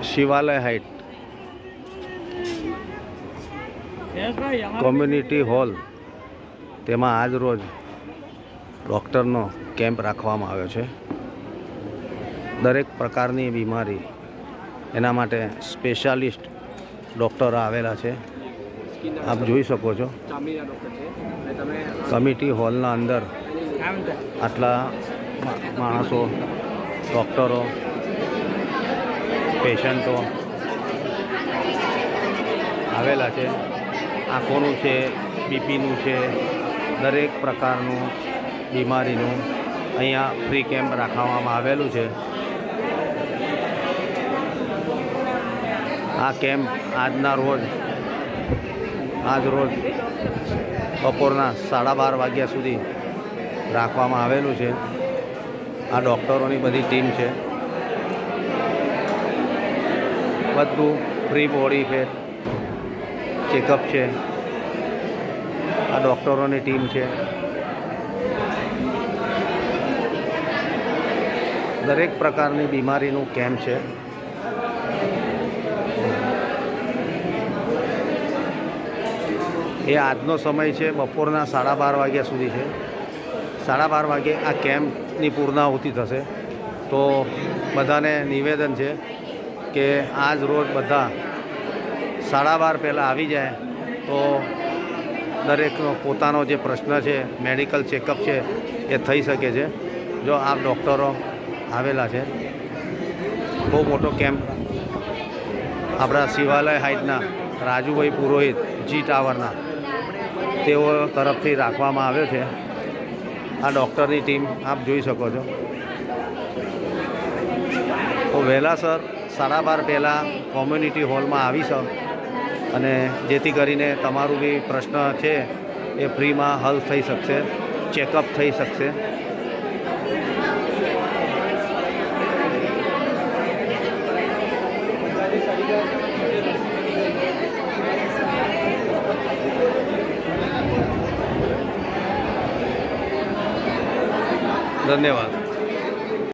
શિવાલય height community hall તેમાં આજ રોજ ડૉક્ટરનો કેમ્પ રાખવામાં આવ્યો છે. દરેક પ્રકારની બીમારી એના માટે સ્પેશિયાલિસ્ટ ડૉક્ટરો આવેલા છે. આપ જોઈ શકો છો કમિટી હોલના અંદર આટલા માણસો, ડૉક્ટરો, પેશન્ટો આવેલા છે. આંખોનું છે, બીપીનું છે, દરેક પ્રકારનું બીમારીનું અહીંયા ફ્રી કેમ્પ રાખવામાં આવેલું છે. આ કેમ્પ આજ રોજ બપોરના 12:30 વાગ્યા સુધી રાખવામાં આવેલું છે. આ ડૉક્ટરોની બધી ટીમ છે. બધું ફ્રી બોડી ફેટ ચેકઅપ છે. આ ડૉક્ટરોની ટીમ છે. દરેક પ્રકારની બીમારીનું કેમ્પ છે. એ આજનો સમય છે, બપોરના 12:30 વાગ્યા સુધી છે. 12:30 વાગે આ કેમ્પની પૂર્ણાહુતિ થશે. તો બધાને નિવેદન છે કે આજ રોજ બધા 12:30 પહેલાં આવી જાય તો દરેકનો પોતાનો જે પ્રશ્ન છે, મેડિકલ ચેકઅપ છે, એ થઈ શકે છે. જો આ ડૉક્ટરો આવેલા છે. બહુ મોટો કેમ્પ આપણા શિવાલય હાઇટના રાજુભાઈ પુરોહિત જી ટાવરના તેઓ તરફથી રાખવામાં આવ્યો છે. આ ડૉક્ટરની ટીમ આપ જોઈ શકો છો. તો વહેલાસર 12:30 પહેલાં કોમ્યુનિટી હોલમાં આવીશ અને જેથી કરીને તમારું બી પ્રશ્ન છે એ ફ્રીમાં હલ થઈ શકશે, ચેકઅપ થઈ શકશે. ધન્યવાદ.